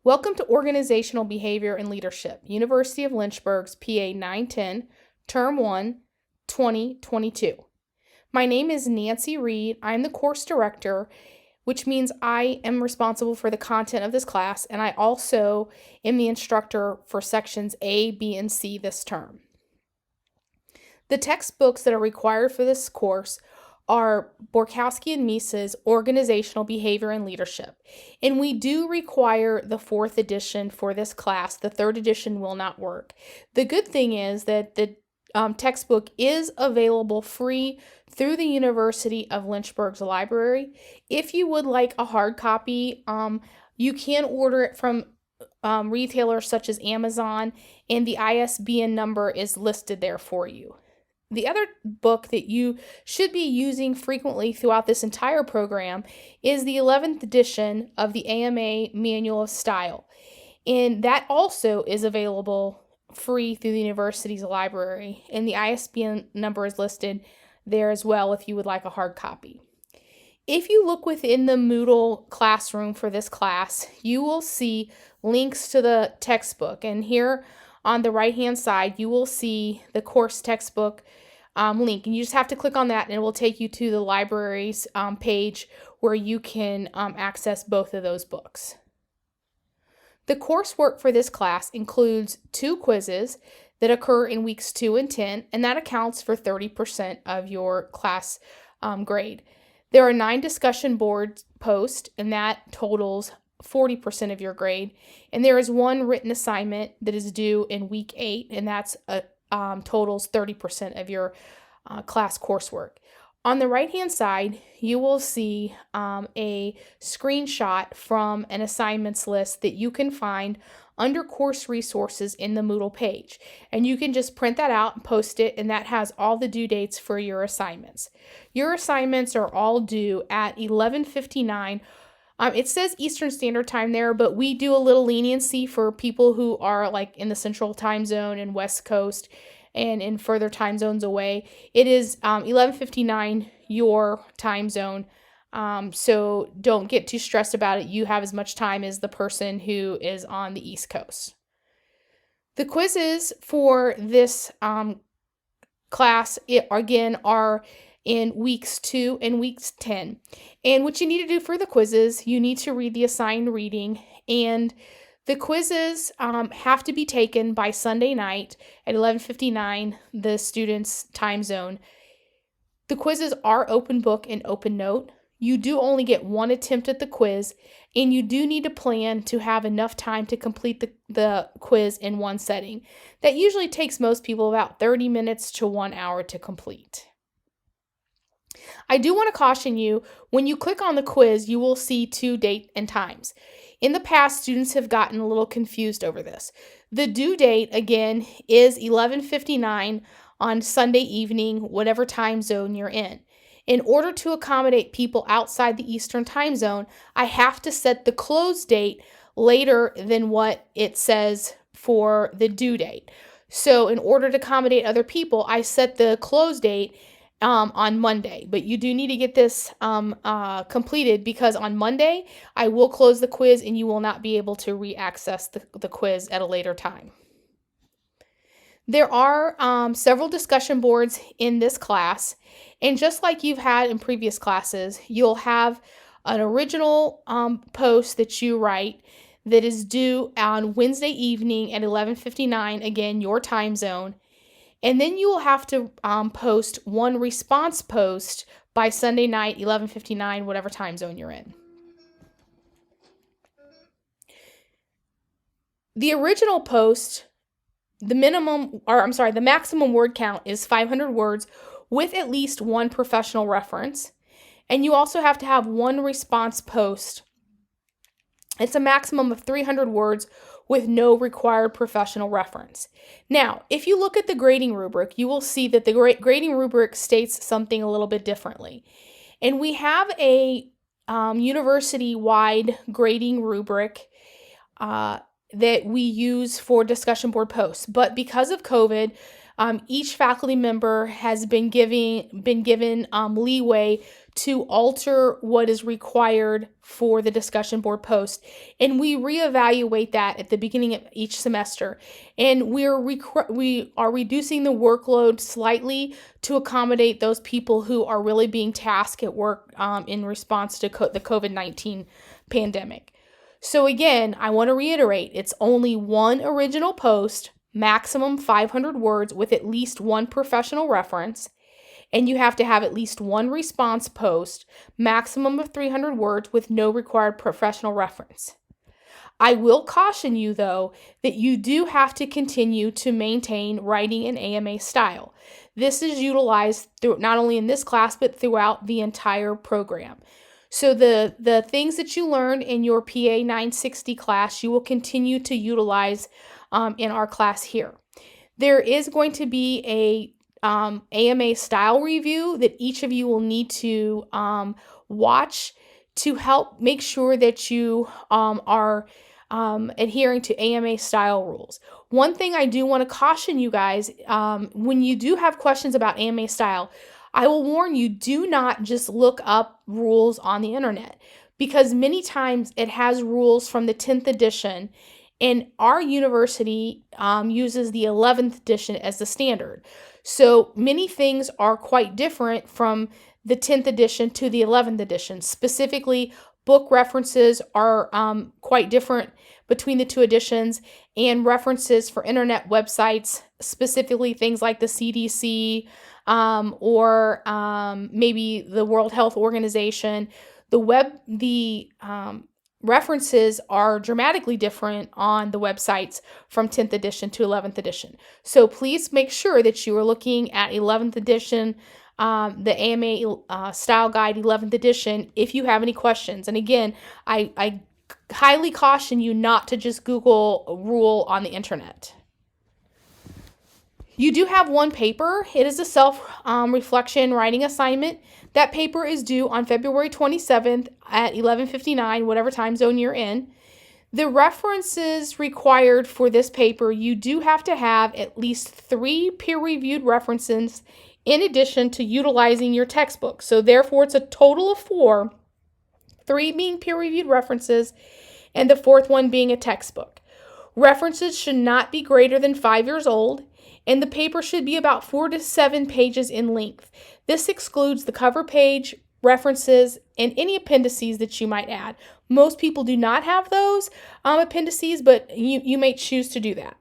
Welcome to Organizational Behavior and Leadership, University of Lynchburg's PA 910, Term 1, 2022. My name is Nancy Reed. I'm the course director, which means I am responsible for the content of this class, and I also am the instructor for sections A, B, and C this term. The textbooks that are required for this course are Borkowski and Mises' Organizational Behavior and Leadership. And we do require the 4th edition for this class. The 3rd edition will not work. The good thing is that the textbook is available free through the University of Lynchburg's library. If you would like a hard copy, you can order it from retailers such as Amazon, and the ISBN number is listed there for you. The other book that you should be using frequently throughout this entire program is the 11th edition of the AMA Manual of Style. And that also is available free through the university's library. And the ISBN number is listed there as well if you would like a hard copy. If you look within the Moodle classroom for this class, you will see links to the textbook. And here on the right-hand side, you will see the course textbook link, and you just have to click on that and it will take you to the library's page where you can access both of those books. The coursework for this class includes 2 quizzes that occur in weeks 2 and 10, and that accounts for 30% of your class grade. There are 9 discussion board posts, and that totals 40% of your grade. And there is 1 written assignment that is due in week 8, and that's totals 30% of your class coursework. On the right-hand side, you will see a screenshot from an assignments list that you can find under course resources in the Moodle page. And you can just print that out and post it, and that has all the due dates for your assignments. Your assignments are all due at 11:59. It says Eastern Standard Time there, but we do a little leniency for people who are like in the Central Time Zone and West Coast and in further time zones away. It is 11:59 your time zone, so don't get too stressed about it. You have as much time as the person who is on the East Coast. The quizzes for this class, again, are in weeks 2 and weeks 10. And what you need to do for the quizzes, you need to read the assigned reading, and the quizzes have to be taken by Sunday night at 11:59, the student's time zone. The quizzes are open book and open note. You do only get 1 attempt at the quiz, and you do need to plan to have enough time to complete the quiz in one setting. That usually takes most people about 30 minutes to 1 hour to complete. I do want to caution you, when you click on the quiz, you will see 2 dates and times. In the past, students have gotten a little confused over this. The due date, again, is 11:59 on Sunday evening, whatever time zone you're in. In order to accommodate people outside the Eastern time zone, I have to set the close date later than what it says for the due date. So in order to accommodate other people, I set the close date on Monday, but you do need to get this completed, because on Monday I will close the quiz and you will not be able to re-access the quiz at a later time. There are several discussion boards in this class, and just like you've had in previous classes, you'll have an original post that you write that is due on Wednesday evening at 11:59, again, your time zone. And then you will have to post 1 response post by Sunday night, 11:59, whatever time zone you're in. The original post, the maximum word count is 500 words with at least 1 professional reference. And you also have to have 1 response post. It's a maximum of 300 words with no required professional reference. Now, if you look at the grading rubric, you will see that the grading rubric states something a little bit differently. And we have a university-wide grading rubric that we use for discussion board posts. But because of COVID, each faculty member has been given leeway to alter what is required for the discussion board post. And we reevaluate that at the beginning of each semester. And we are reducing the workload slightly to accommodate those people who are really being tasked at work in response to the COVID-19 pandemic. So again, I want to reiterate, it's only one original post, maximum 500 words with at least one professional reference, and you have to have at least one response post, maximum of 300 words with no required professional reference. I will caution you, though, that you do have to continue to maintain writing in AMA style. This is utilized not only in this class, but throughout the entire program. So the things that you learned in your PA 960 class, you will continue to utilize in our class here. There is going to be a AMA style review that each of you will need to watch to help make sure that you are adhering to AMA style rules. One thing I do want to caution you guys, when you do have questions about AMA style, I will warn you, do not just look up rules on the internet, because many times it has rules from the 10th edition, and our university uses the 11th edition as the standard. So many things are quite different from the 10th edition to the 11th edition. Specifically, book references are quite different between the two editions, and references for internet websites, specifically things like the CDC or maybe the World Health Organization. The references are dramatically different on the websites from 10th edition to 11th edition. So please make sure that you are looking at 11th edition, the AMA Style Guide 11th edition, if you have any questions. And again, I highly caution you not to just Google a rule on the internet. You do have one paper. It is a self-reflection writing assignment. That paper is due on February 27th at 11:59, whatever time zone you're in. The references required for this paper, you do have to have at least 3 peer-reviewed references in addition to utilizing your textbook. So therefore, it's a total of 4, 3 being peer-reviewed references, and the 4th one being a textbook. References should not be greater than 5 years old, and the paper should be about 4 to 7 pages in length. This excludes the cover page, references, and any appendices that you might add. Most people do not have those appendices, but you may choose to do that.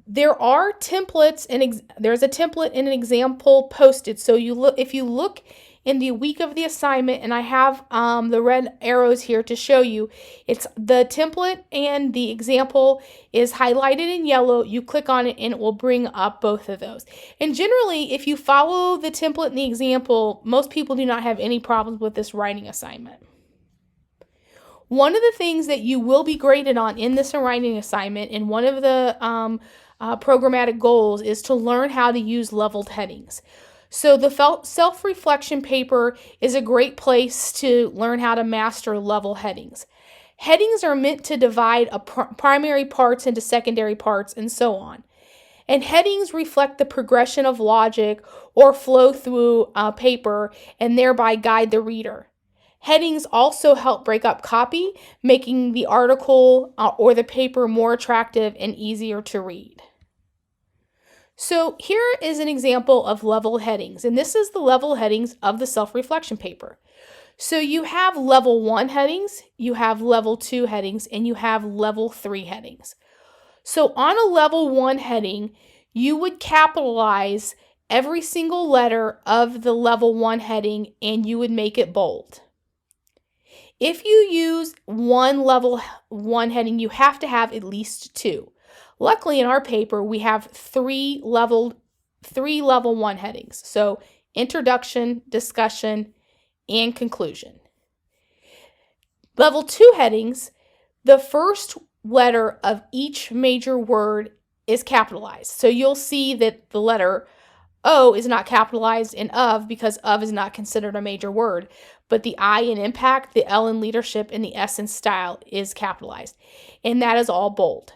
There are templates, and there's a template and an example posted. So if you look in the week of the assignment, and I have the red arrows here to show you, it's the template and the example is highlighted in yellow. You click on it and it will bring up both of those. And generally, if you follow the template and the example, most people do not have any problems with this writing assignment. One of the things that you will be graded on in this writing assignment, and one of the programmatic goals, is to learn how to use leveled headings. So the self-reflection paper is a great place to learn how to master level headings. Headings are meant to divide primary parts into secondary parts and so on. And headings reflect the progression of logic or flow through a paper and thereby guide the reader. Headings also help break up copy, making the article or the paper more attractive and easier to read. So here is an example of level headings, and this is the level headings of the self-reflection paper. So you have level 1 headings, you have level 2 headings, and you have level 3 headings. So on a level 1 heading, you would capitalize every single letter of the level 1 heading and you would make it bold. If you use one level 1 heading, you have to have at least 2. Luckily, in our paper, we have 3 level 1 headings. So introduction, discussion, and conclusion. Level 2 headings, the first letter of each major word is capitalized. So you'll see that the letter O is not capitalized in of because of is not considered a major word. But the I in impact, the L in leadership, and the S in style is capitalized. And that is all bold.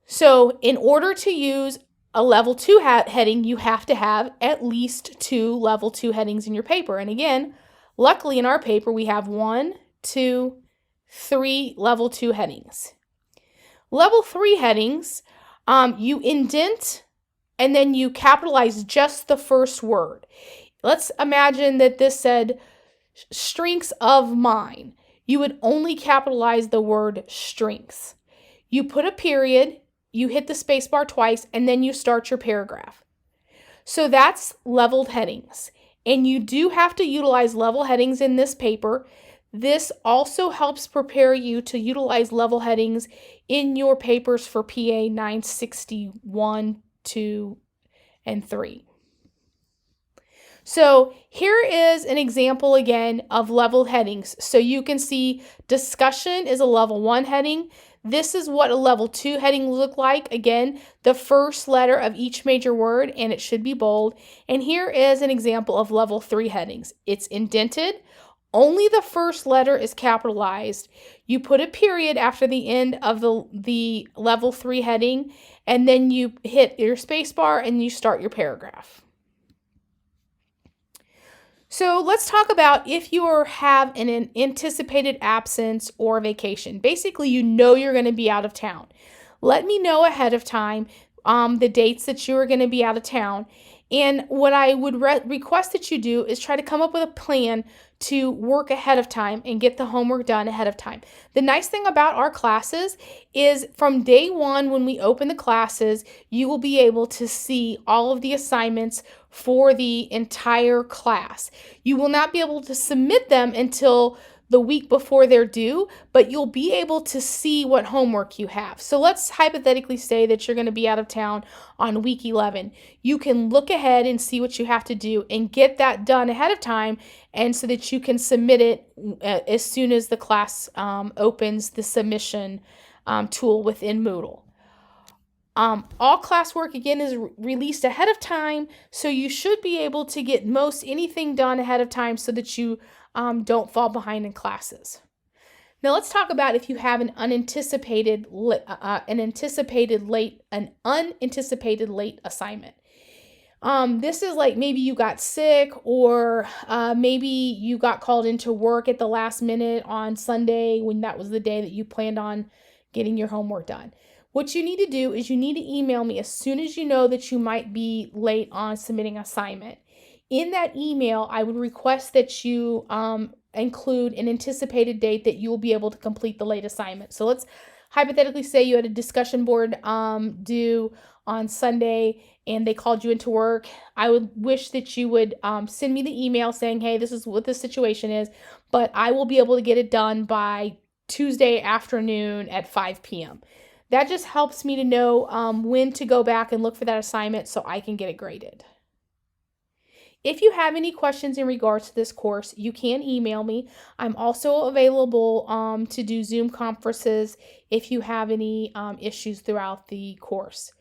So in order to use a level 2 heading, you have to have at least 2 level 2 headings in your paper. And again, luckily in our paper, we have 1, 2, 3 level 2 headings. Level 3 headings, you indent and then you capitalize just the first word. Let's imagine that this said strengths of mine. You would only capitalize the word strengths. You put a period, you hit the space bar twice, and then you start your paragraph. So that's leveled headings. And you do have to utilize level headings in this paper. This also helps prepare you to utilize level headings in your papers for PA 961, 2, and 3. So here is an example again of leveled headings. So you can see discussion is a level 1 heading. This is what a level 2 heading look like. Again, the first letter of each major word, and it should be bold. And here is an example of level 3 headings. It's indented. Only the first letter is capitalized. You put a period after the end of the level 3 heading, and then you hit your space bar and you start your paragraph. So let's talk about if you have an anticipated absence or vacation. Basically, you know you're going to be out of town. Let me know ahead of time the dates that you are going to be out of town. And what I would request that you do is try to come up with a plan to work ahead of time and get the homework done ahead of time. The nice thing about our classes is from day one, when we open the classes, you will be able to see all of the assignments for the entire class. You will not be able to submit them until the week before they're due, but you'll be able to see what homework you have. So let's hypothetically say that you're going to be out of town on week 11. You can look ahead and see what you have to do and get that done ahead of time, and so that you can submit it as soon as the class opens the submission tool within Moodle. All classwork, again, is released ahead of time, so you should be able to get most anything done ahead of time so that you don't fall behind in classes. Now let's talk about if you have an unanticipated late assignment. This is like maybe you got sick, or maybe you got called into work at the last minute on Sunday when that was the day that you planned on getting your homework done. What you need to do is you need to email me as soon as you know that you might be late on submitting assignment. In that email, I would request that you include an anticipated date that you will be able to complete the late assignment. So let's hypothetically say you had a discussion board due on Sunday and they called you into work. I would wish that you would send me the email saying, hey, this is what the situation is, but I will be able to get it done by Tuesday afternoon at 5 p.m. That just helps me to know when to go back and look for that assignment so I can get it graded. If you have any questions in regards to this course, you can email me. I'm also available to do Zoom conferences if you have any issues throughout the course.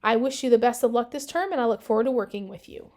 I wish you the best of luck this term, and I look forward to working with you.